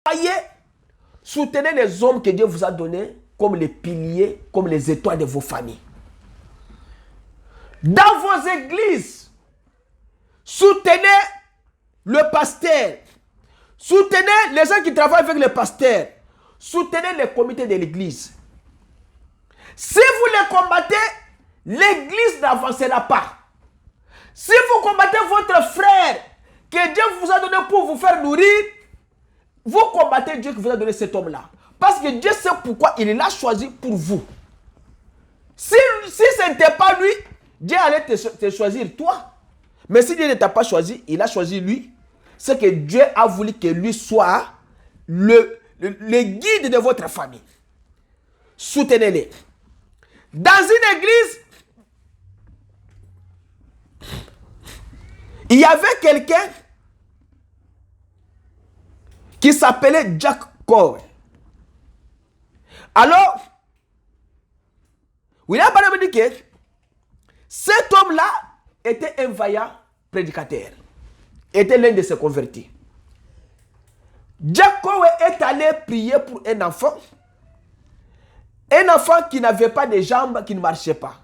Soyez, soutenez les hommes que Dieu vous a donnés comme les piliers, comme les étoiles de vos familles. Dans vos églises, soutenez le pasteur. Soutenez les gens qui travaillent avec le pasteur. Soutenez les comités de l'église. Si vous les combattez, l'église n'avancera pas. Si vous combattez votre frère que Dieu vous a donné pour vous faire nourrir, vous combattez Dieu qui vous a donné cet homme-là. Parce que Dieu sait pourquoi il l'a choisi pour vous. Si ce n'était pas lui, Dieu allait te choisir toi. Mais si Dieu ne t'a pas choisi, il a choisi lui. C'est que Dieu a voulu que lui soit le guide de votre famille. Soutenez-les. Dans une église, il y avait quelqu'un qui s'appelait Jack Coe. Alors, William Branham dit que cet homme-là était un vaillant prédicateur, était l'un de ses convertis. Jack Coe est allé prier pour un enfant qui n'avait pas de jambes, qui ne marchait pas.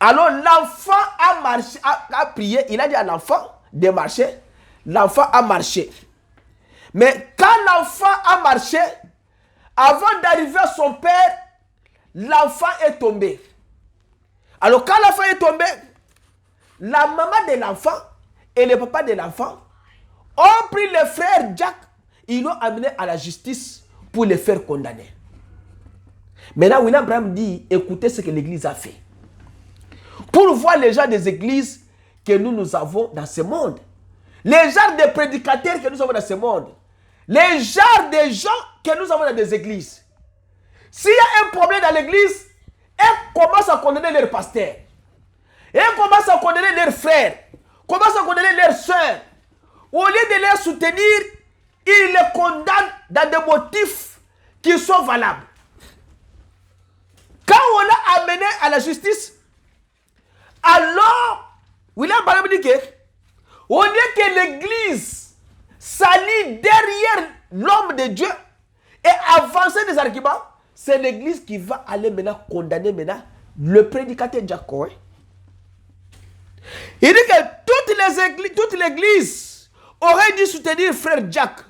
Alors l'enfant a prié, il a dit à l'enfant de marcher, l'enfant a marché. Mais quand l'enfant a marché, avant d'arriver à son père, l'enfant est tombé. Alors quand l'enfant est tombé, la maman de l'enfant et le papa de l'enfant ont pris le frère Jack, ils l'ont amené à la justice pour le faire condamner. Maintenant, William Branham dit, écoutez ce que l'église a fait. Pour voir les gens des églises que nous avons dans ce monde. Les genres de prédicateurs que nous avons dans ce monde. Les genres de gens que nous avons dans des églises. S'il y a un problème dans l'église, ils commencent à condamner leurs pasteurs. Ils commencent à condamner leurs frères. Commencent à condamner leurs soeurs. Au lieu de les soutenir, ils les condamnent dans des motifs qui sont valables. Quand on l'a amené à la justice, alors, William Branham dit que, au lieu que l'église s'allie derrière l'homme de Dieu et avancer des arguments, c'est l'église qui va aller maintenant condamner maintenant le prédicateur Jack Coe. Il dit que toute l'église aurait dû soutenir frère Jack,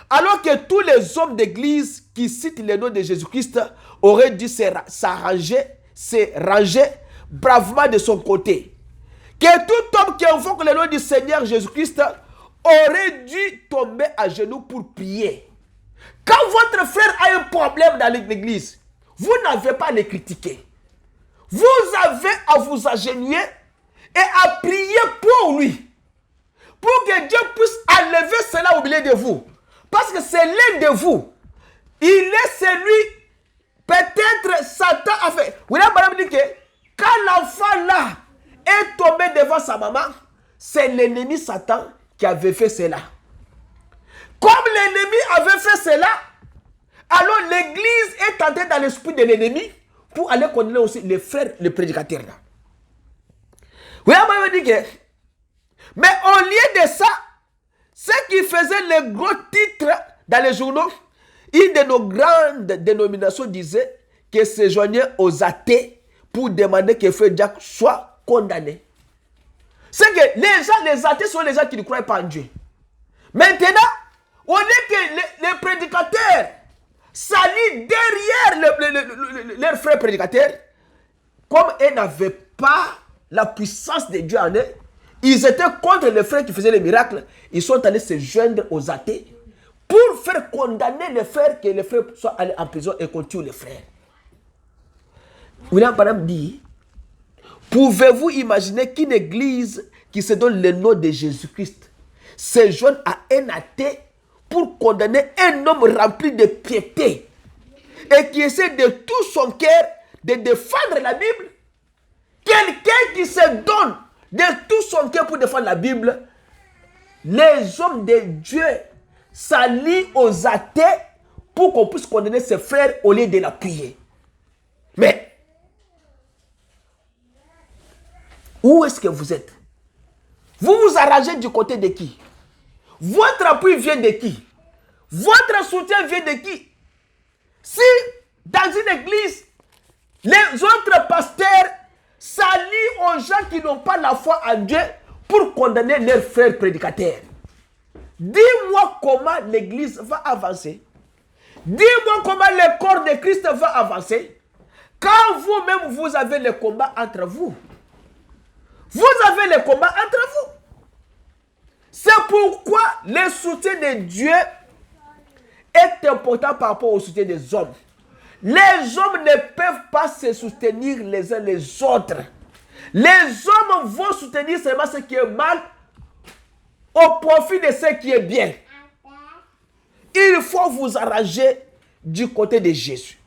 alors que tous les hommes d'église qui citent le nom de Jésus-Christ auraient dû se ranger bravement de son côté. Que tout homme qui invoque le nom du Seigneur Jésus-Christ aurait dû tomber à genoux pour prier. Quand votre frère a un problème dans l'église, vous n'avez pas à le critiquer. Vous avez à vous agenouiller et à prier pour lui. Pour que Dieu puisse enlever cela au milieu de vous. Parce que c'est l'un de vous. Il est celui, peut-être Satan a fait. William Branham dit que quand l'enfant là est tombé devant sa maman, c'est l'ennemi Satan qui avait fait cela. Comme l'ennemi avait fait cela, alors l'église est entrée dans l'esprit de l'ennemi pour aller condamner aussi les frères, les prédicateurs là. William Branham dit que, mais au lieu de ça, ceux qui faisaient les gros titres dans les journaux, une de nos grandes dénominations disait que se joignait aux athées pour demander que frère Jack soit condamné. C'est que les athées sont les gens qui ne croient pas en Dieu. Maintenant, on est que les prédicateurs s'allient derrière leurs frères prédicateurs, comme ils n'avaient pas la puissance de Dieu en eux, ils étaient contre les frères qui faisaient les miracles, ils sont allés se joindre aux athées pour faire condamner les frères, que les frères soient allés en prison et qu'on tue les frères. William Branham dit, pouvez-vous imaginer qu'une église qui se donne le nom de Jésus-Christ se joigne à un athée pour condamner un homme rempli de piété et qui essaie de tout son cœur de défendre la Bible? Quelqu'un qui se donne de tout son cœur pour défendre la Bible, les hommes de Dieu s'allient aux athées pour qu'on puisse condamner ses frères au lieu de l'appuyer. Mais où est-ce que vous êtes? Vous vous arrangez du côté de qui? Votre appui vient de qui? Votre soutien vient de qui? Si dans une église, les autres pasteurs s'allient aux gens qui n'ont pas la foi en Dieu pour condamner leurs frères prédicateurs. Dis-moi comment l'église va avancer. Dis-moi comment le corps de Christ va avancer quand vous-même vous avez le combat entre vous. Vous avez le combat entre vous. C'est pourquoi le soutien de Dieu est important par rapport au soutien des hommes. Les hommes ne peuvent pas se soutenir les uns les autres. Les hommes vont soutenir seulement ce qui est mal au profit de ce qui est bien. Il faut vous arranger du côté de Jésus.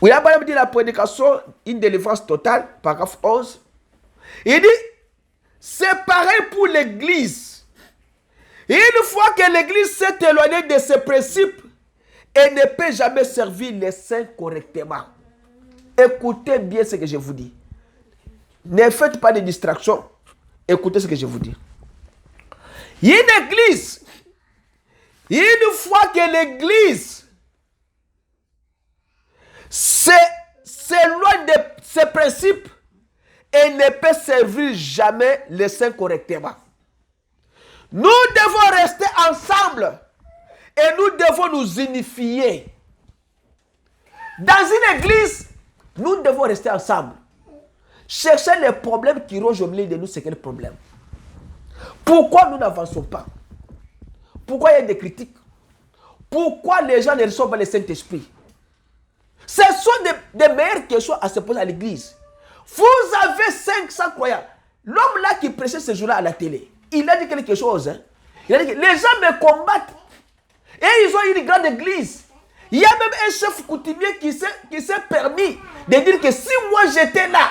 William Branham dit la prédication, une délivrance totale, paragraphe 11. Il dit, c'est pareil pour l'église. Une fois que l'église s'est éloignée de ses principes, elle ne peut jamais servir les saints correctement. Écoutez bien ce que je vous dis. Ne faites pas de distraction. Écoutez ce que je vous dis. Une église, une fois que l'église s'éloigne de ses principes, elle ne peut servir jamais les saints correctement. Nous devons rester ensemble et nous devons nous unifier. Dans une église, nous devons rester ensemble. Chercher les problèmes qui rongent au milieu de nous, c'est quel problème? Pourquoi nous n'avançons pas? Pourquoi il y a des critiques? Pourquoi les gens ne reçoivent pas le Saint-Esprit? Ce sont des meilleures questions à se poser à l'église. Vous avez 500 croyants. L'homme là qui prêchait ce jour-là à la télé, il a dit quelque chose. Hein? Il a dit que les gens me combattent. Et ils ont une grande église. Il y a même un chef coutumier qui s'est permis de dire que si moi j'étais là,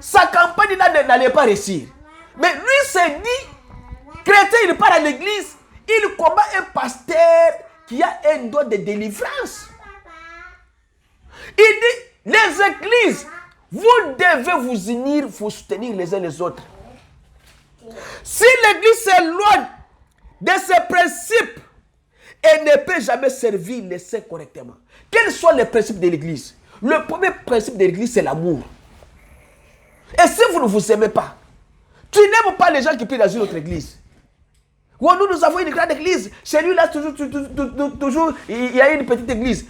sa campagne là n'allait pas réussir. Mais lui s'est dit, chrétien, il part à l'église, il combat un pasteur qui a un don de délivrance. Il dit, les églises, vous devez vous unir, vous soutenir les uns les autres. Si l'église s'éloigne de ses principes, elle ne peut jamais servir les saints correctement. Quels sont les principes de l'église? Le premier principe de l'église, c'est l'amour. Et si vous ne vous aimez pas, tu n'aimes pas les gens qui prient dans une autre église. Ou nous avons une grande église. Chez lui, là, toujours, il y a une petite église.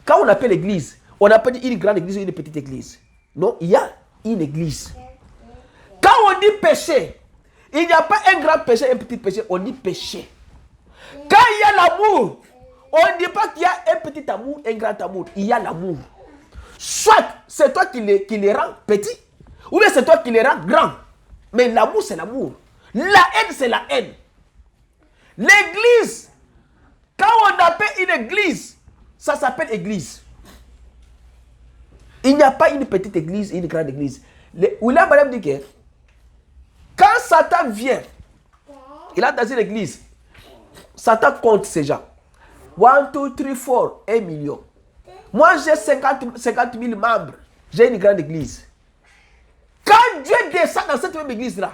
Quand on appelle l'église, on appelle une grande église ou une petite église. Non, il y a une église. Quand on dit péché, il n'y a pas un grand péché, un petit péché, on dit péché. Quand il y a l'amour, on ne dit pas qu'il y a un petit amour, un grand amour. Il y a l'amour. Soit c'est toi qui les rend petits, ou bien c'est toi qui les rend grands. Mais l'amour, c'est l'amour. La haine, c'est la haine. L'église, quand on appelle une église, ça s'appelle église. Il n'y a pas une petite église et une grande église. William Branham dit que quand Satan vient, il est dans une église, Satan compte ces gens. 1, 2, 3, 4, 1 million. Moi, j'ai 50 000 membres. J'ai une grande église. Quand Dieu descend dans cette même église-là,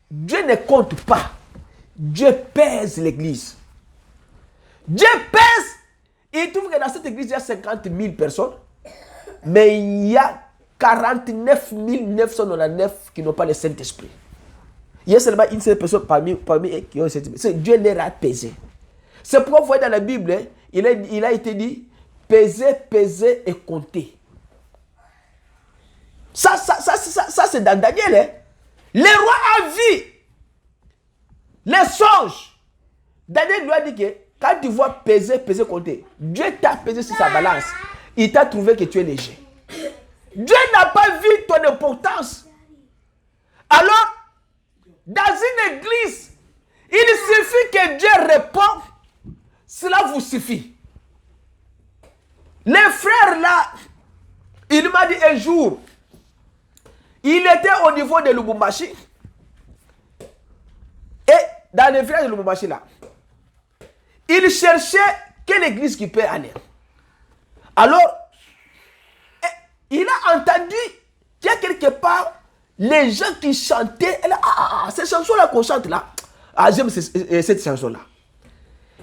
Dieu ne compte pas. Dieu pèse l'église. Dieu pèse. Il trouve que dans cette église, il y a 50 000 personnes. Mais il y a 49 999 qui n'ont pas le Saint-Esprit. Il y a seulement une seule personne parmi eux qui ont le Saint-Esprit. Dieu les a pesés. C'est pourquoi vous voyez dans la Bible, hein, il a été dit, peser et compter. Ça c'est dans Daniel. Hein. Le roi a vu les songes. Daniel lui a dit que quand tu vois peser, compter, Dieu t'a pesé sur sa balance. Il t'a trouvé que tu es léger. Dieu n'a pas vu ton importance. Alors, dans une église, il suffit que Dieu réponde. Cela vous suffit. Les frères là, il m'a dit un jour, il était au niveau de Lubumbashi. Et dans le village de Lubumbashi là, il cherchait quelle église qui peut aller. Alors, il a entendu qu'il y a quelque part les gens qui chantaient. Ces chansons-là qu'on chante là, Ah, j'aime cette chanson-là.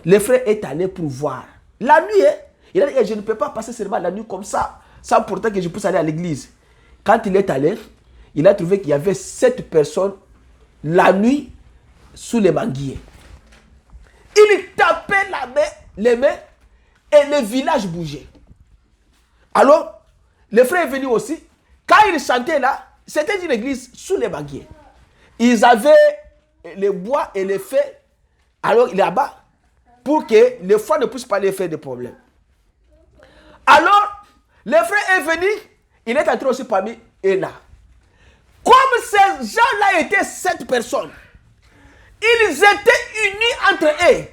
Le frère est allé pour voir. La nuit, hein, il a dit, je ne peux pas passer seulement la nuit comme ça, sans pourtant que je puisse aller à l'église. Quand il est allé, il a trouvé qu'il y avait 7 personnes la nuit sous les manguiers. Il tapait les mains et le village bougeait. Alors, le frère est venu aussi. Quand il chantait là, c'était une église sous les manguiers. Ils avaient le bois et le feu, alors là-bas, pour que le froid ne puisse pas les faire de problème. Alors, le frère est venu, il est entré aussi parmi eux là. Comme ces gens-là étaient 7 personnes, ils étaient unis entre eux.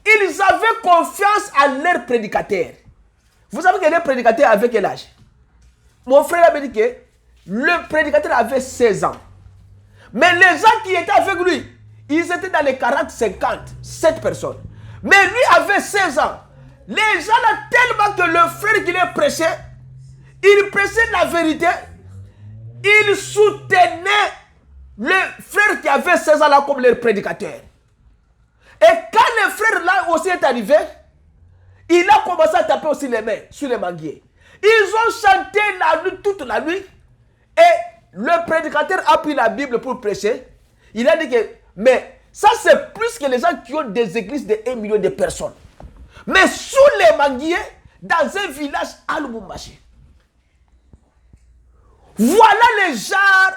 Ils avaient confiance en leur prédicateur. Vous savez que les prédicateurs avaient quel âge? Mon frère avait dit que le prédicateur avait 16 ans. Mais les gens qui étaient avec lui, ils étaient dans les 40-50, 7 personnes. Mais lui avait 16 ans. Les gens là, tellement que le frère qui les prêchait, il prêchait la vérité, il soutenait le frère qui avait 16 ans là comme leur prédicateur. Et quand le frère là aussi est arrivé, il a commencé à taper aussi les mains sur les manguiers. Ils ont chanté la nuit, toute la nuit. Et le prédicateur a pris la Bible pour prêcher. Il a dit que, mais ça c'est plus que les gens qui ont des églises de 1 million de personnes. Mais sous les manguiers, dans un village à Lubumbashi. Voilà le genre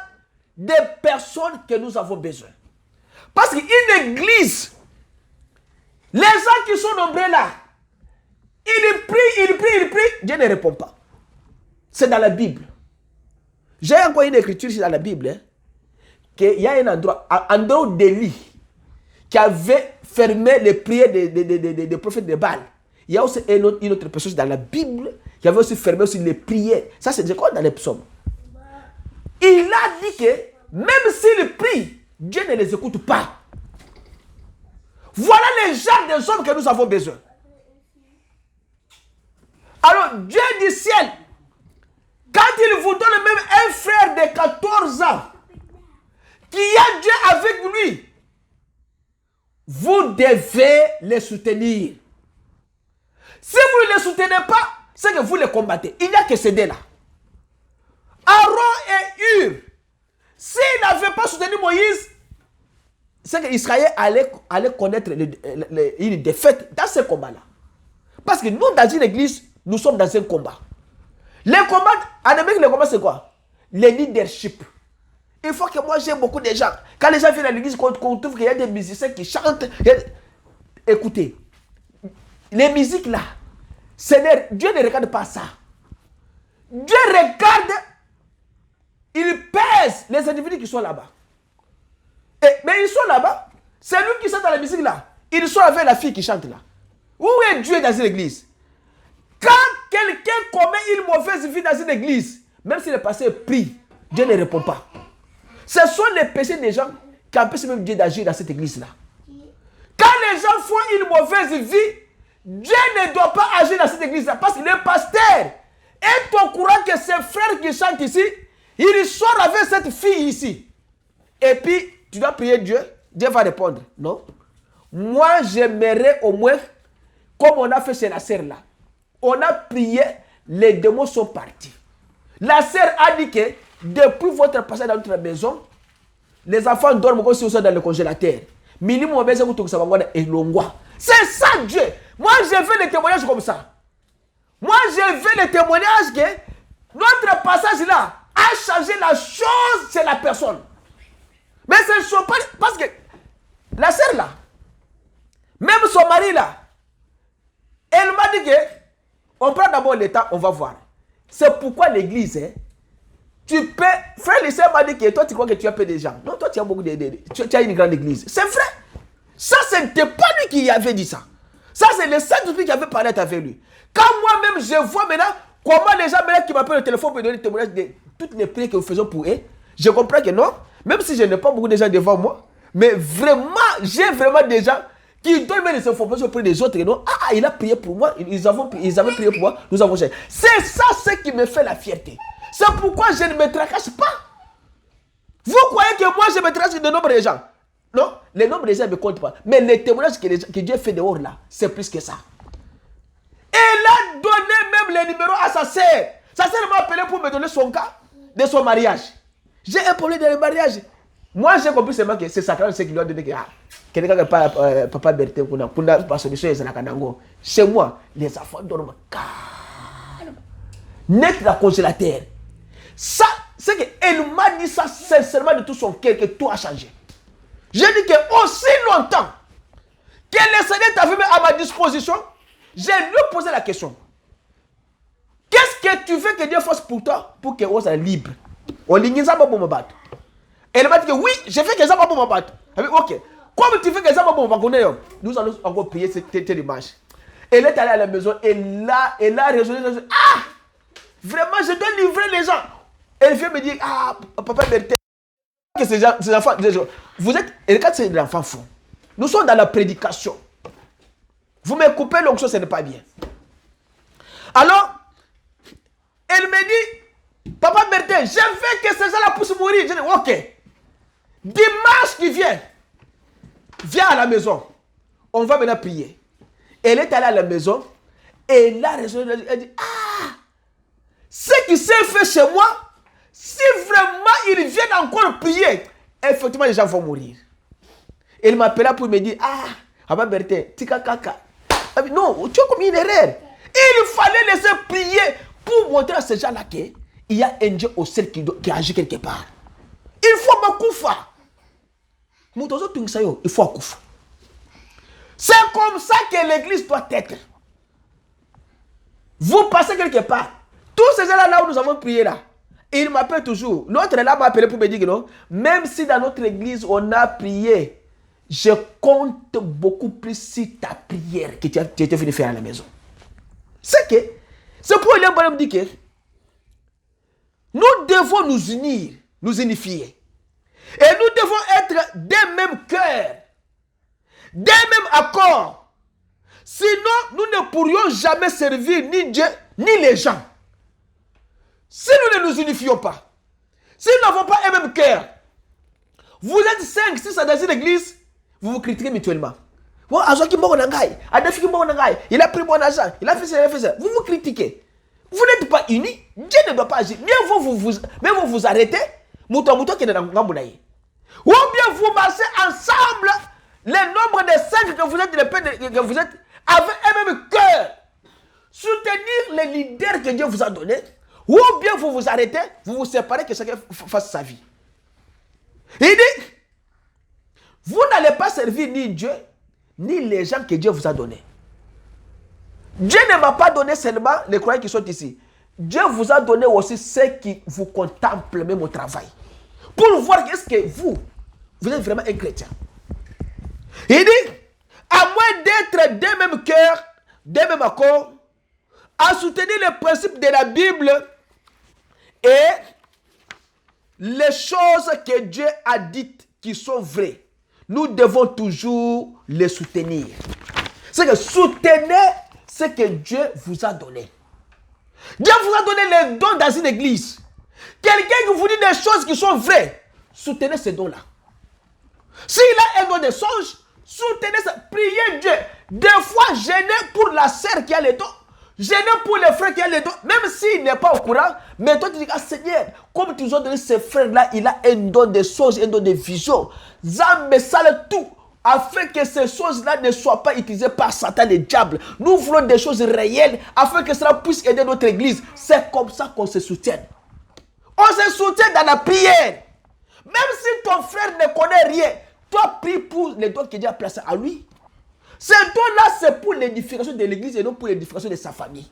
de personnes que nous avons besoin. Parce qu'une église, les gens qui sont nombreux là, ils prient, Dieu ne répond pas. C'est dans la Bible. J'ai encore une écriture dans la Bible, hein, qu'il y a un endroit d'Élie, qui avait fermé les prières des prophètes de Baal. Il y a aussi une autre personne dans la Bible qui avait aussi fermé aussi les prières. Ça, c'est quoi dans les psaumes? Il a dit que même s'ils prient, Dieu ne les écoute pas. Voilà les genres des hommes que nous avons besoin. Alors, Dieu du ciel, quand il vous donne même un frère de 14 ans, qui a Dieu avec lui, vous devez les soutenir. Si vous ne les soutenez pas, c'est que vous les combattez. Il n'y a que céder là. Aaron et Hur, s'ils n'avaient pas soutenu Moïse, c'est qu'Israël allait connaître une défaite dans ce combat-là. Parce que nous, dans une église, nous sommes dans un combat. Les combats, en Amérique, les combats, c'est quoi? Le leadership. Il faut que moi, j'aime beaucoup de gens. Quand les gens viennent à l'église, qu'on trouve qu'il y a des musiciens qui chantent. Écoutez, les musiques là, Dieu ne regarde pas ça. Dieu regarde, il pèse les individus qui sont là-bas. Mais ils sont là-bas. C'est lui qui chante dans la musique là. Ils sont avec la fille qui chante là. Où est Dieu dans une église? Quand quelqu'un commet une mauvaise vie dans une église, même si le pasteur prie, Dieu ne répond pas. Ce sont les péchés des gens qui empêchent même Dieu d'agir dans cette église-là. Quand les gens font une mauvaise vie, Dieu ne doit pas agir dans cette église-là. Parce que le pasteur est au courant que ses frères qui chantent ici, il sort avec cette fille ici. Et puis, tu dois prier Dieu, Dieu va répondre. Non. Moi, j'aimerais au moins, comme on a fait chez la sœur là, on a prié, les démons sont partis. La sœur a dit que depuis votre passage dans notre maison, les enfants dorment comme si vous sont dans le congélateur. C'est ça Dieu. Moi, j'ai vu les témoignages comme ça. Moi, j'ai vu les témoignages que notre passage là a changé la chose chez la personne. Mais ce ne sont pas... Parce que la sœur là, même son mari là, elle m'a dit que on prend d'abord l'état, on va voir. C'est pourquoi l'église, hein, tu peux... Frère Lycée m'a dit que toi tu crois que tu as peu de gens. Non, toi tu as beaucoup tu as une grande église. C'est vrai. Ça, ce n'était pas lui qui avait dit ça. Ça, c'est le Saint-Esprit qui avait parlé avec lui. Quand moi-même, je vois maintenant comment les gens qui m'appellent au téléphone pour donner le témoignage de toutes les prières que nous faisons pour eux, je comprends que non, même si je n'ai pas beaucoup de gens devant moi, mais vraiment, j'ai vraiment des gens qui donnent des informations pour les autres. Et non, ah, il a prié pour moi, ils avaient prié pour moi, nous avons cherché. C'est ça ce qui me fait la fierté. C'est pourquoi je ne me tracasse pas. Vous croyez que moi, je me tracasse de nombre de gens? Non, le nombre des gens ne compte pas. Mais les témoignages que Dieu fait dehors là, c'est plus que ça. Elle a donné même les numéros à sa sœur. Sa sœur m'a appelé pour me donner son cas de son mariage. J'ai un problème dans le mariage. Moi, j'ai compris seulement que c'est Satan qui lui a donné que quelqu'un qui pas papa Berthe pour la solution est dans Kanango. Chez moi, les enfants dorment calme. Net la congélateur. Ça, c'est qu'elle m'a dit ça sincèrement de tout son cœur que tout a changé. J'ai dit que aussi longtemps que le Seigneur t'a mis à ma disposition, j'ai lui posé la question. Qu'est-ce que tu veux que Dieu fasse pour toi pour que tu sois libre? On ligne ça pour me battre. Elle m'a dit que oui, j'ai fait que ça pour me battre. Ok. Comme tu fais que ça pour me battre, nous allons encore prier cette dimanche. Elle est allée à la maison et là, elle a raisonné. Ah! Vraiment, je dois livrer les gens. Elle vient me dire, ah, papa Berthe, que ces enfants, vous êtes, et quand c'est des enfants fous, nous sommes dans la prédication. Vous me coupez l'onction, ce n'est pas bien. Alors, elle me dit, papa Berthe, je veux que ces gens-là puissent mourir. Je dis, ok. Dimanche qui vient, viens à la maison. On va maintenant prier. Elle est allée à la maison et elle a raisonné. Elle dit, ah, ce qui s'est fait chez moi, si vraiment ils viennent encore prier, effectivement les gens vont mourir. Elle m'appela pour me dire, ah, papa Berthe, tika kaka. Non, tu as commis une erreur. Il fallait laisser prier pour montrer à ces gens-là qu'il y a un Dieu au ciel qui agit quelque part. Il faut m'akoufa. Il faut akoufa. C'est comme ça que l'église doit être. Vous passez quelque part. Tous ces gens-là là où nous avons prié là, ils m'appellent toujours. L'autre là m'a appelé pour me dire que non, même si dans notre église on a prié, je compte beaucoup plus sur ta prière que tu étais venu faire à la maison. C'est pour les bonhommes dire que nous devons nous unir, nous unifier. Et nous devons être des mêmes cœurs, des mêmes accords. Sinon, nous ne pourrions jamais servir ni Dieu, ni les gens. Si nous ne nous unifions pas, si nous n'avons pas un même cœur, vous êtes 5, 6 dans une église, vous vous critiquez mutuellement. Il a pris mon argent, il a fait ça, il a fait ça. Vous vous critiquez. Vous n'êtes pas unis. Dieu ne doit pas agir. Mieux vous arrêtez. Ou bien vous marchez ensemble. Le nombre de 5 que vous êtes avec un même cœur. Soutenir les leaders que Dieu vous a donnés. Ou bien vous vous arrêtez, vous vous séparez, que chacun fasse sa vie. Il dit, vous n'allez pas servir ni Dieu, ni les gens que Dieu vous a donnés. Dieu ne m'a pas donné seulement les croyants qui sont ici. Dieu vous a donné aussi ceux qui vous contemplent même au travail. Pour voir qu'est-ce que vous êtes vraiment un chrétien. Il dit, à moins d'être des mêmes cœurs, des mêmes accords, à soutenir les principes de la Bible et les choses que Dieu a dites qui sont vraies, nous devons toujours les soutenir. C'est que soutenez ce que Dieu vous a donné. Dieu vous a donné les dons dans une église. Quelqu'un qui vous dit des choses qui sont vraies, soutenez ces dons-là. S'il a un don de songe, soutenez ça. Priez Dieu. Des fois, gênez pour la sœur qui a les dons. Gênez pour le frère qui a les dons. Même s'il n'est pas au courant, mais toi tu dis, ah Seigneur, comme tu nous as donné ce frère-là, il a un don de songe, un don de vision. Zambe sale tout. Afin que ces choses-là ne soient pas utilisées par Satan et le diable. Nous voulons des choses réelles afin que cela puisse aider notre église. C'est comme ça qu'on se soutient. On se soutient dans la prière. Même si ton frère ne connaît rien, toi prie pour les dons que Dieu a placés à lui. Ces dons-là, c'est pour l'édification de l'église et non pour l'édification de sa famille.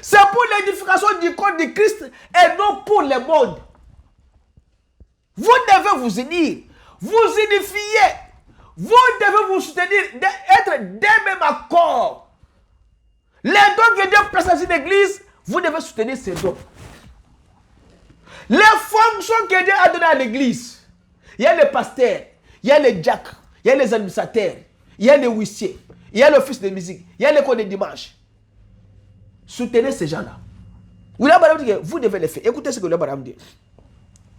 C'est pour l'édification du corps de Christ et non pour le monde. Vous devez vous unir. Vous unifiez. Vous devez vous soutenir, être des mêmes accords. Les dons que Dieu place dans une église, vous devez soutenir ces dons. Les fonctions que Dieu a données à l'église, il y a les pasteurs, il y a les diacres, il y a les administrateurs, il y a les huissiers, il y a l'office de musique, il y a l'école de dimanche. Soutenez ces gens-là. Vous devez les faire. Écoutez ce que le Baram dit.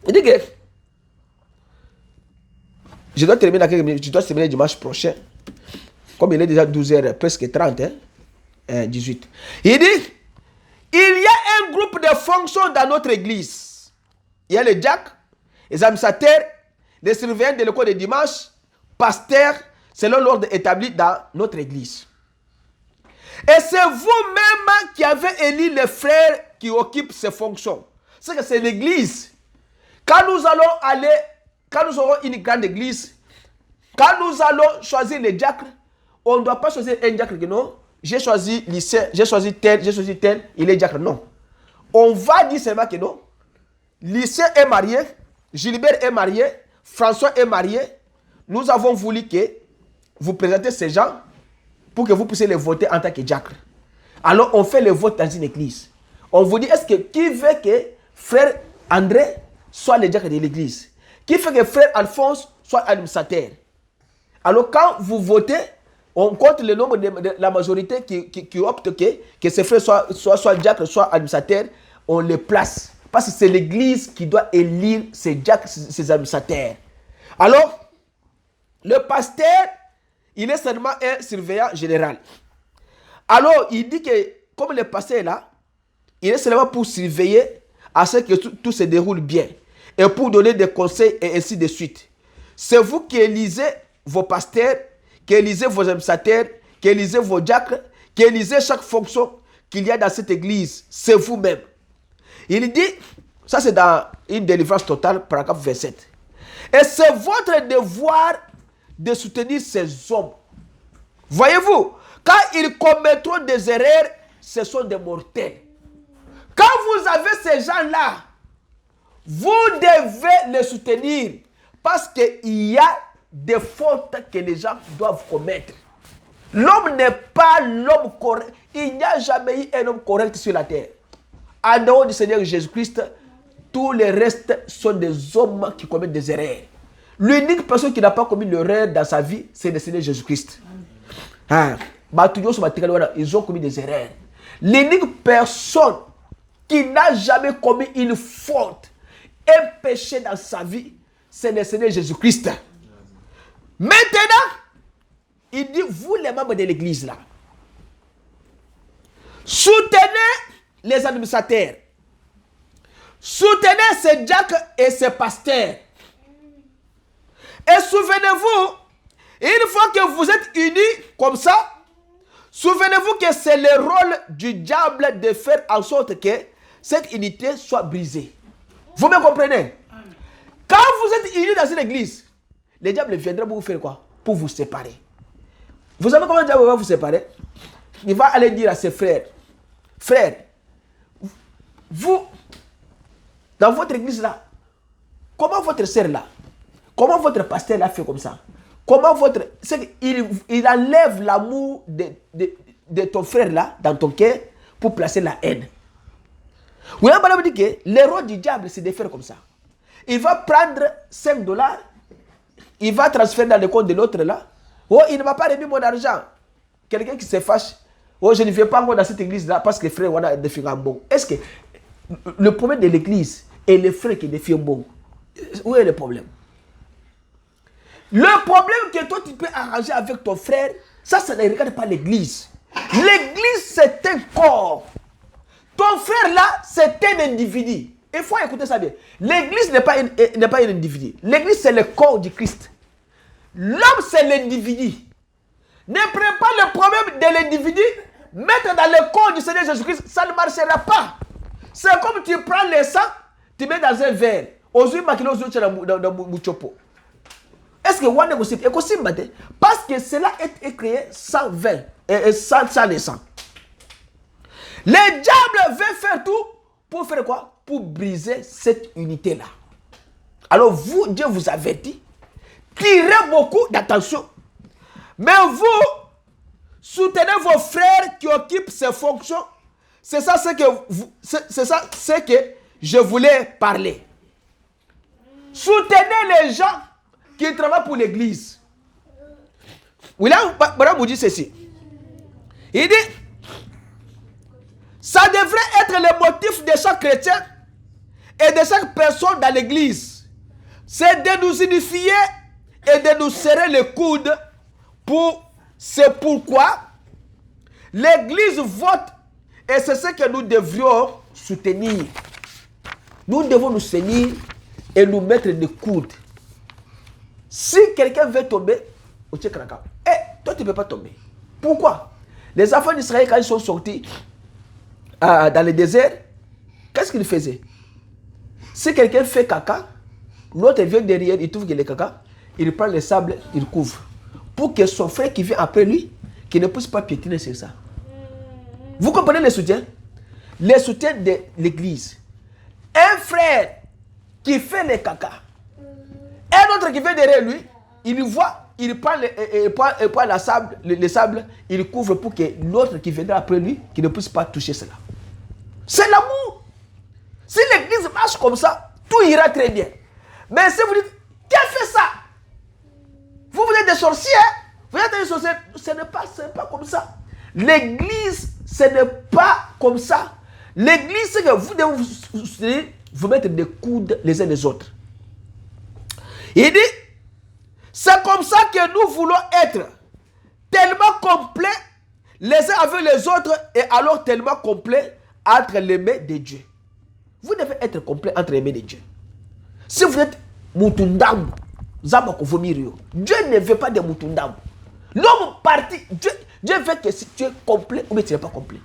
Il dit que Je dois terminer dans quelques minutes. Je dois terminer dimanche prochain. Comme il est déjà 12h, presque 30, 18. Il dit, il y a un groupe de fonctions dans notre église. Il y a les diacres, les administrateurs, les surveillants de l'école de dimanche, pasteurs, selon l'ordre établi dans notre église. Et c'est vous-même qui avez élu les frères qui occupent ces fonctions. C'est que c'est l'église. Quand nous aurons une grande église, quand nous allons choisir les diacres, on ne doit pas choisir un diacre que non. J'ai choisi lycée, j'ai choisi tel, il est diacre. Non. On va dire seulement que non. Lycée est marié, Gilbert est marié, François est marié. Nous avons voulu que vous présentez ces gens pour que vous puissiez les voter en tant que diacre. Alors on fait le vote dans une église. On vous dit, est-ce que qui veut que frère André soit le diacre de l'église? Qui veut que frère Alphonse soit administrateur? Alors quand vous votez, on compte le nombre de la majorité qui opte que ces frères soient diacres, soit administrateurs, on les place. Parce que c'est l'église qui doit élire ces diacres, ces administrateurs. Alors, le pasteur, il est seulement un surveillant général. Alors, il dit que, comme le pasteur est là, il est seulement pour surveiller à ce que tout se déroule bien. Et pour donner des conseils et ainsi de suite. C'est vous qui élisez vos pasteurs, qui élisez vos administrateurs, qui élisez vos diacres, qui élisez chaque fonction qu'il y a dans cette église. C'est vous-même. Il dit, ça c'est dans une délivrance totale, paragraphe 27. Et c'est votre devoir de soutenir ces hommes. Voyez-vous, quand ils commettront des erreurs, ce sont des mortels. Quand vous avez ces gens-là, vous devez les soutenir parce qu'il y a des fautes que les gens doivent commettre. L'homme n'est pas l'homme correct. Il n'y a jamais eu un homme correct sur la terre. En dehors du Seigneur Jésus-Christ, tous les restes sont des hommes qui commettent des erreurs. L'unique personne qui n'a pas commis l'erreur dans sa vie, c'est le Seigneur Jésus-Christ. Ils ont commis des erreurs. L'unique personne qui n'a jamais commis une faute, un péché dans sa vie, c'est le Seigneur Jésus-Christ. Maintenant, il dit, vous les membres de l'église là, soutenez les administrateurs, soutenez ces diacres et ces pasteurs. Et souvenez-vous, une fois que vous êtes unis comme ça, souvenez-vous que c'est le rôle du diable de faire en sorte que cette unité soit brisée. Vous me comprenez? Quand vous êtes unis dans une église, le diable viendra pour vous faire quoi? Pour vous séparer. Vous savez comment le diable va vous séparer? Il va aller dire à ses frères, frères, vous, dans votre église là, comment votre sœur là, comment votre pasteur l'a fait comme ça? Comment votre... Il enlève l'amour de ton frère là, dans ton cœur, pour placer la haine. Vous avez pas dit que l'erreur du diable, c'est de faire comme ça. Il va prendre $5, il va transférer dans le compte de l'autre là. Oh, il ne m'a pas remis mon argent. Quelqu'un qui se fâche. Oh, je ne viens pas encore dans cette église là parce que les frères ont des filles bon. Est-ce que le problème de l'église est les frères qui défient bon? Où est le problème? Le problème que toi tu peux arranger avec ton frère, ça ne regarde pas l'église. L'église c'est un corps. Ton frère là, c'est un individu. Il faut écouter ça bien. L'église n'est pas un individu. L'église c'est le corps du Christ. L'homme c'est l'individu. Ne prends pas le problème de l'individu, mettre dans le corps du Seigneur Jésus-Christ, ça ne marchera pas. C'est comme tu prends le sang, tu mets dans un verre. Est-ce que one est possible? Parce que cela est créé sans verre et sans le sang. Le diable veut faire tout pour faire quoi? Pour briser cette unité-là. Alors vous, Dieu vous avertit, tirez beaucoup d'attention. Mais vous, soutenez vos frères qui occupent ces fonctions. C'est ça ce que je voulais parler. Soutenez les gens qui travaillent pour l'église. William Branham dit ceci. Il dit, ça devrait être le motif de chaque chrétien et de chaque personne dans l'église. C'est de nous unifier et de nous serrer les coudes. C'est pourquoi l'Église vote et c'est ce que nous devrions soutenir. Nous devons nous saisir et nous mettre les coudes. Si quelqu'un veut tomber, toi tu ne peux pas tomber. Pourquoi? Les enfants d'Israël, quand ils sont sortis dans le désert, qu'est-ce qu'ils faisaient? Si quelqu'un fait caca, l'autre vient derrière, il trouve qu'il est caca, il prend le sable, il couvre. Pour que son frère qui vient après lui, qui ne puisse pas piétiner sur ça. Vous comprenez les soutiens? Les soutiens de l'église. Un frère qui fait le caca, un autre qui vient derrière lui, il voit, il prend le sable, il couvre pour que l'autre qui viendra après lui, qui ne puisse pas toucher cela. C'est l'amour. Si l'église marche comme ça, tout ira très bien. Mais si vous dites, qui a fait ça? Vous êtes des sorciers, vous êtes des sorciers, ce n'est pas comme ça. L'église, ce n'est pas comme ça. L'église, c'est que vous devez vous mettre des coudes les uns les autres. Il dit, c'est comme ça que nous voulons être tellement complets les uns avec les autres et alors tellement complets entre les mains de Dieu. Vous devez être complet entre les mains de Dieu. Si vous êtes moutundam, Dieu ne veut pas de moutundam. L'homme parti, Dieu veut que si tu es complet ou bien tu n'es pas complet.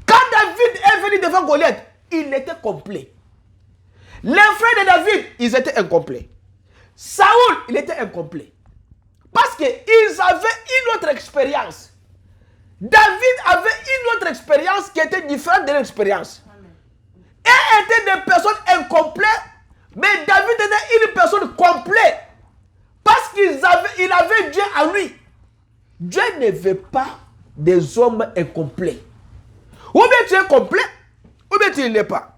Quand David est venu devant Goliath, il était complet. Les frères de David, ils étaient incomplets. Saoul, il était incomplet. Parce qu'ils avaient une autre expérience. David avait une autre expérience qui était différente de l'expérience. Ils étaient des personnes incomplètes, mais David était une personne complète. Parce qu'il avait Dieu à lui. Dieu ne veut pas des hommes incomplets. Ou bien tu es complet, ou bien tu ne l'es pas.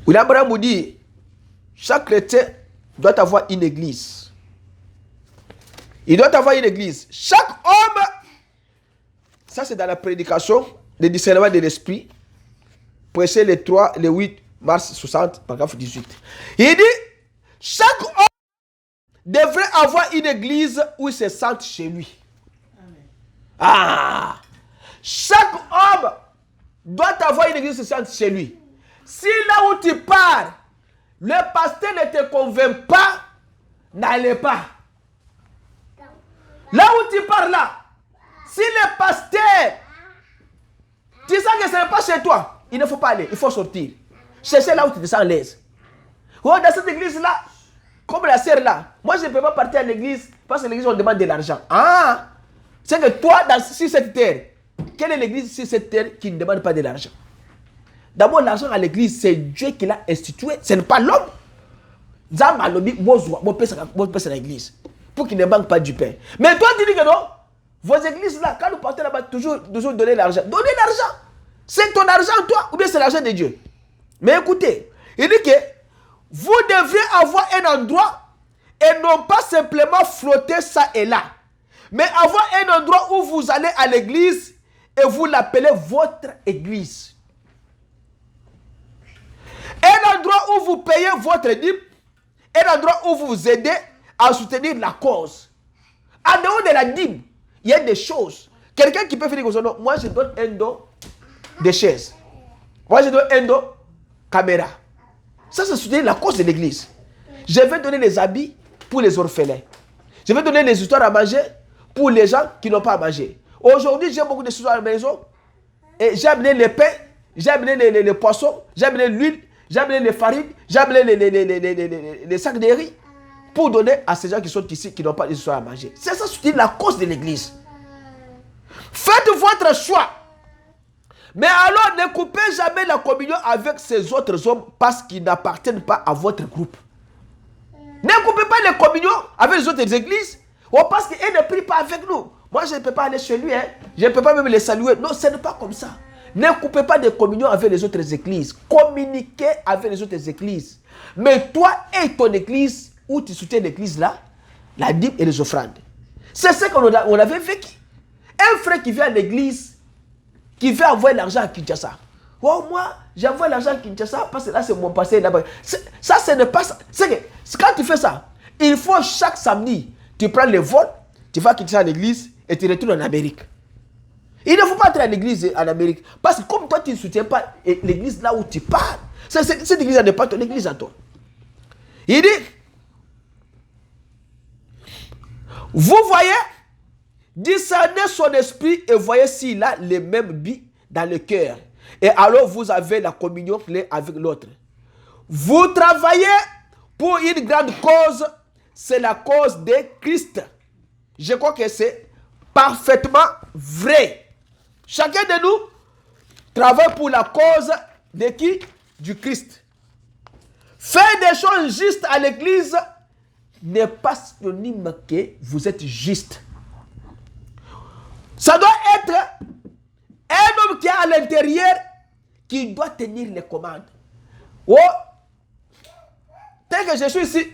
William Branham dit, chaque chrétien doit avoir une église. Il doit avoir une église. Chaque homme, ça c'est dans la prédication, le discernement de l'esprit, prêché le 8 mars 60, paragraphe 18. Il dit, chaque homme devrait avoir une église où il se sente chez lui. Amen. Chaque homme doit avoir une église où il se sente chez lui. Si là où tu pars, le pasteur ne te convainc pas, n'allez pas. Là où tu pars là, si le pasteur, tu sens que ce n'est pas chez toi, il ne faut pas aller, il faut sortir. Cherchez là où tu te sens à l'aise. Oh, dans cette église-là, comme la sœur là, moi je ne peux pas partir à l'église parce que l'église on demande de l'argent. C'est que toi, sur cette terre, quelle est l'église sur cette terre qui ne demande pas de l'argent? D'abord, l'argent à l'église, c'est Dieu qui l'a institué, ce n'est pas l'homme. C'est l'église pour qu'il ne manque pas du pain. Mais toi, tu dis que non, vos églises là, quand nous partons là-bas, toujours donner l'argent. Donnez l'argent. C'est ton argent, toi, ou bien c'est l'argent de Dieu. Mais écoutez, il dit que vous devriez avoir un endroit et non pas simplement flotter ça et là, mais avoir un endroit où vous allez à l'église et vous l'appelez votre église. Un endroit où vous payez votre dîme, un endroit où vous vous aidez à soutenir la cause. En dehors de la dîme, il y a des choses. Quelqu'un qui peut finir comme ça, non, moi je donne un don de chaises. Moi je donne un don caméra. Ça, c'est soutenir la cause de l'église. Je vais donner les habits pour les orphelins. Je vais donner les histoires à manger pour les gens qui n'ont pas à manger. Aujourd'hui, j'ai beaucoup de choses à la maison. Et j'ai amené les pains, j'ai amené les poissons, j'ai amené l'huile, j'ai amené les farines, j'ai amené les sacs de riz pour donner à ces gens qui sont ici, qui n'ont pas d'histoire à manger. C'est ça, soutenir la cause de l'église. Faites votre choix. Mais alors, ne coupez jamais la communion avec ces autres hommes parce qu'ils n'appartiennent pas à votre groupe. Ne coupez pas les communions avec les autres églises parce qu'ils ne prient pas avec nous. Moi, je ne peux pas aller chez lui. Je ne peux pas même les saluer. Non, ce n'est pas comme ça. Ne coupez pas de communion avec les autres églises. Communiquez avec les autres églises. Mais toi et ton église, où tu soutiens l'église là, la dîme et les offrandes. C'est ce qu'on avait vécu. Un frère qui vient à l'église, qui veut envoyer l'argent à Kinshasa. Oh, moi, j'envoie l'argent à Kinshasa parce que là c'est mon passé là-bas. Ça, ce n'est pas ça. C'est que quand tu fais ça, il faut chaque samedi, tu prends le vol, tu vas à Kinshasa à l'église et tu retournes en Amérique. Il ne faut pas entrer à l'église en Amérique. Parce que comme toi, tu ne soutiens pas l'église là où tu pars, cette église n'est pas ton église à toi. Il dit, vous voyez, discernez son esprit et voyez s'il a les mêmes buts dans le cœur. Et alors vous avez la communion l'un avec l'autre. Vous travaillez pour une grande cause, c'est la cause de Christ. Je crois que c'est parfaitement vrai. Chacun de nous travaille pour la cause de qui? Du Christ. Faire des choses justes à l'église n'est pas synonyme que vous êtes juste. Ça doit être un homme qui est à l'intérieur qui doit tenir les commandes. Oh, tel que je suis ici,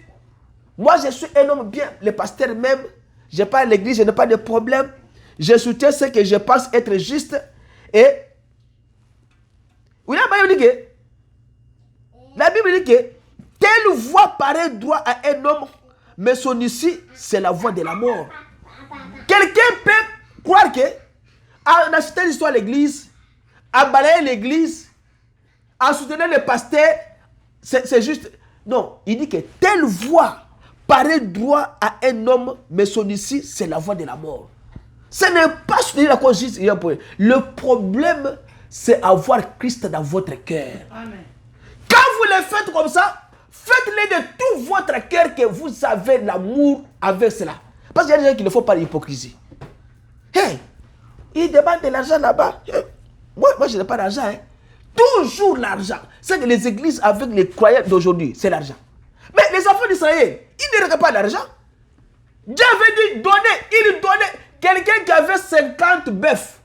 moi je suis un homme bien, le pasteur même, je n'ai pas à l'église, je n'ai pas de problème. Je soutiens ce que je pense être juste. Et la Bible dit que telle voix paraît droit à un homme, mais son issue, c'est la voix de la mort. Quelqu'un peut croire que en achetant l'histoire à l'église, en balayant l'église, en soutenant le pasteur, c'est juste. Non, il dit que telle voix paraît droit à un homme, mais son issue, c'est la voix de la mort. Ce n'est pas soutenir la cause juste. Le problème, c'est avoir Christ dans votre cœur. Quand vous le faites comme ça, faites-le de tout votre cœur que vous avez l'amour avec cela. Parce qu'il y a des gens qui ne font pas l'hypocrisie. Hey, ils demandent de l'argent là-bas. Moi, je n'ai pas d'argent. Hein. Toujours l'argent. C'est que les églises avec les croyants d'aujourd'hui, c'est l'argent. Mais les enfants d'Israël, ils ne regardent pas l'argent. Dieu avait dit donner, il donnait. Quelqu'un qui avait 50 bœufs,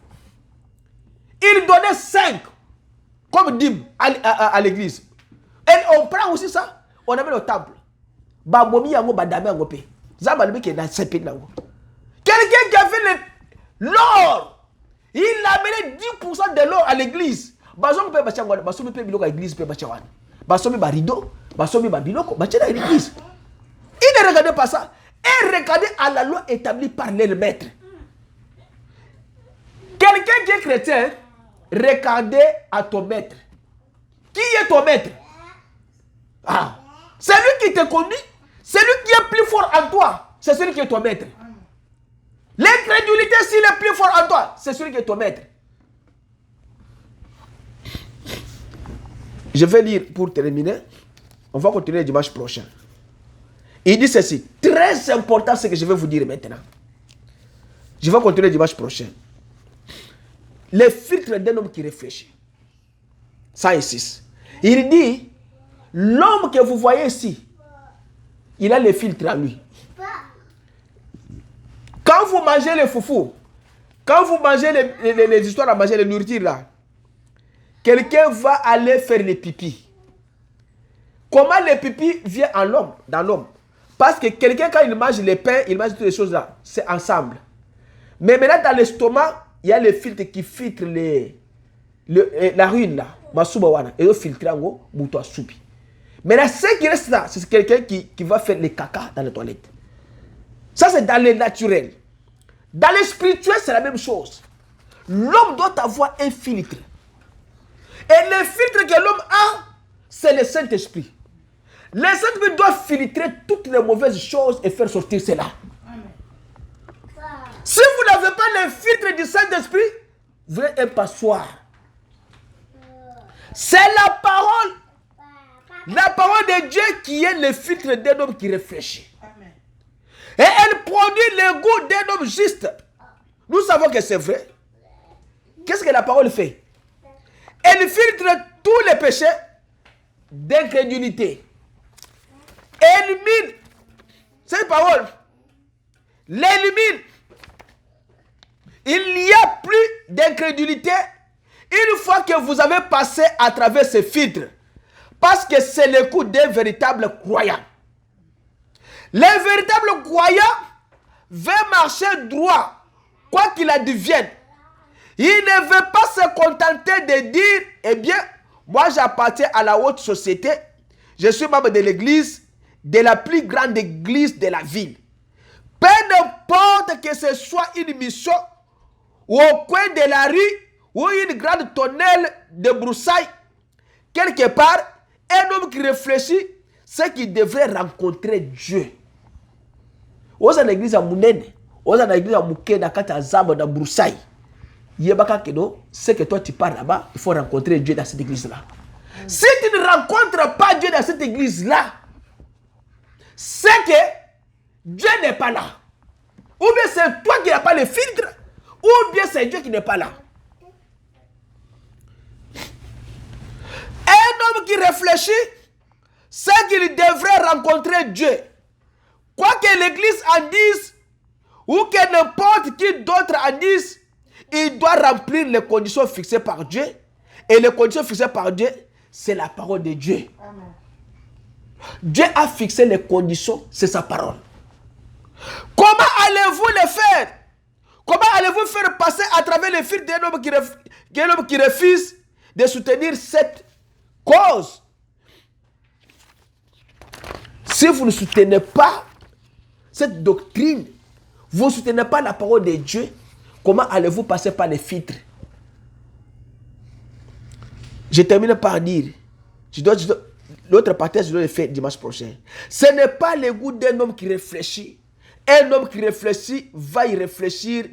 il donnait 5 comme dîme à l'église. Et on prend aussi ça, on amène au temple. Quelqu'un qui avait l'or, il amenait 10% de l'or à l'église. Il ne regardait pas ça. Et regardez à la loi établie par les maîtres. Quelqu'un qui est chrétien, regardez à ton maître. Qui est ton maître? Ah, c'est lui qui te conduit. C'est lui qui est plus fort en toi. C'est celui qui est ton maître. L'incrédulité, s'il est plus fort en toi, c'est celui qui est ton maître. Je vais lire pour terminer. On va continuer le dimanche prochain. Il dit ceci. Très important ce que je vais vous dire maintenant. Je vais continuer le dimanche prochain. Le filtre d'un homme qui réfléchit. 106. Il dit, l'homme que vous voyez ici, il a le filtre à lui. Quand vous mangez les foufous, quand vous mangez les histoires à manger, les nourritures là, quelqu'un va aller faire les pipis. Comment le pipi vient en l'homme, dans l'homme? Parce que quelqu'un, quand il mange les pains, il mange toutes les choses là, c'est ensemble. Mais maintenant, dans l'estomac, il y a le filtre qui filtre la ruine là. Et il filtre en haut, bouton soupi. Maintenant, ce qui reste là, c'est quelqu'un qui va faire les caca dans les toilettes. Ça, c'est dans le naturel. Dans le spirituel, c'est la même chose. L'homme doit avoir un filtre. Et le filtre que l'homme a, c'est le Saint-Esprit. Le Saint-Esprit doit filtrer toutes les mauvaises choses et faire sortir cela. Si vous n'avez pas le filtre du Saint-Esprit, vous êtes un passoire. C'est la parole de Dieu qui est le filtre d'un homme qui réfléchit. Amen. Et elle produit le goût d'un homme juste. Nous savons que c'est vrai. Qu'est-ce que la parole fait? Elle filtre tous les péchés d'incrédulité. Élimine, cette parole, l'élimine. Il n'y a plus d'incrédulité une fois que vous avez passé à travers ce filtre. Parce que c'est le coup d'un véritable croyant. Le véritable croyant veut marcher droit, quoi qu'il advienne. Il ne veut pas se contenter de dire, eh bien, moi j'appartiens à la haute société, je suis membre de l'église, de la plus grande église de la ville. Peu importe que ce soit une mission, ou au coin de la rue, ou une grande tonnelle de broussailles, quelque part, un homme qui réfléchit, c'est qu'il devrait rencontrer Dieu. Vous êtes dans l'église à Mounene, vous êtes dans l'église à Mouké, dans Katazab, dans broussailles. C'est que toi tu pars là-bas, il faut rencontrer Dieu dans cette église-là. Si tu ne rencontres pas Dieu dans cette église-là, c'est que Dieu n'est pas là. Ou bien c'est toi qui n'as pas le filtre, ou bien c'est Dieu qui n'est pas là. Un homme qui réfléchit, c'est qu'il devrait rencontrer Dieu. Quoi que l'église en dise, ou que n'importe qui d'autre en dise, il doit remplir les conditions fixées par Dieu. Et les conditions fixées par Dieu, c'est la parole de Dieu. Amen. Dieu a fixé les conditions, c'est sa parole. Comment allez-vous le faire? Comment allez-vous faire passer à travers les fils d'un homme qui refuse de soutenir cette cause? Si vous ne soutenez pas cette doctrine, vous ne soutenez pas la parole de Dieu, comment allez-vous passer par les filtres? Je termine par dire, l'autre partie, je dois le faire dimanche prochain. Ce n'est pas le goût d'un homme qui réfléchit. Un homme qui réfléchit va y réfléchir.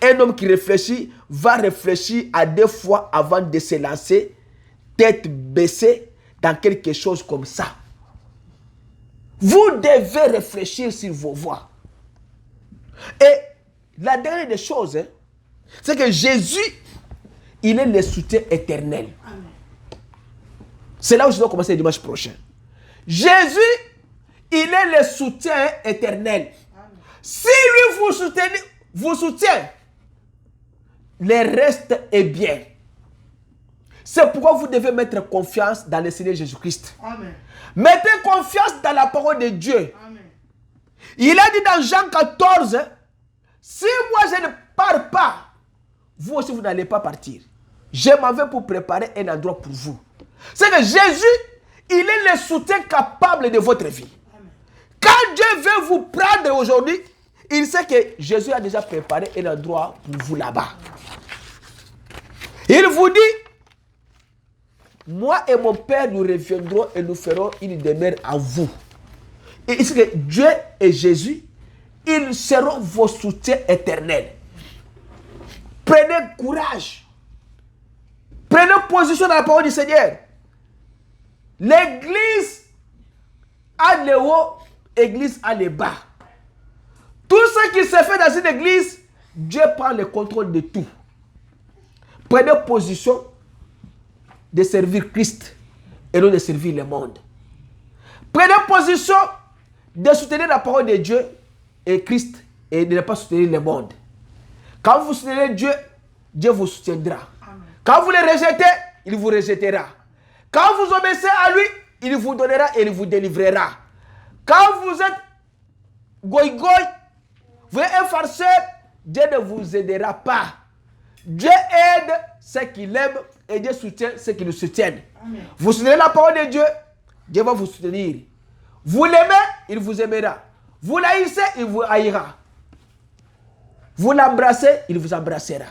Un homme qui réfléchit va réfléchir à 2 fois avant de se lancer, tête baissée, dans quelque chose comme ça. Vous devez réfléchir sur vos voies. Et la dernière des choses, c'est que Jésus, il est le soutien éternel. Amen. C'est là où je dois commencer le dimanche prochain. Jésus, il est le soutien éternel. Amen. Si lui vous soutient, le reste est bien. C'est pourquoi vous devez mettre confiance dans le Seigneur Jésus-Christ. Amen. Mettez confiance dans la parole de Dieu. Amen. Il a dit dans Jean 14, si moi je ne pars pas, vous aussi vous n'allez pas partir. Je m'en vais pour préparer un endroit pour vous. C'est que Jésus, il est le soutien capable de votre vie. Amen. Quand Dieu veut vous prendre aujourd'hui, il sait que Jésus a déjà préparé un endroit pour vous là-bas. Il vous dit, moi et mon Père, nous reviendrons et nous ferons une demeure à vous. Et il sait que Dieu et Jésus, ils seront vos soutiens éternels. Prenez courage. Prenez position dans la parole du Seigneur. L'église a le haut, l'église a le bas. Tout ce qui se fait dans une église, Dieu prend le contrôle de tout. Prenez position de servir Christ et non de servir le monde. Prenez position de soutenir la parole de Dieu et Christ et de ne pas soutenir le monde. Quand vous soutenez Dieu, Dieu vous soutiendra. Amen. Quand vous le rejetez, il vous rejettera. Quand vous obéissez à lui, il vous donnera et il vous délivrera. Quand vous êtes goy-goy, vous êtes un farceur, Dieu ne vous aidera pas. Dieu aide ceux qui l'aiment et Dieu soutient ceux qui le soutiennent. Amen. Vous soutenez la parole de Dieu, Dieu va vous soutenir. Vous l'aimez, il vous aimera. Vous l'haïssez, il vous haïra. Vous l'embrassez, il vous embrassera.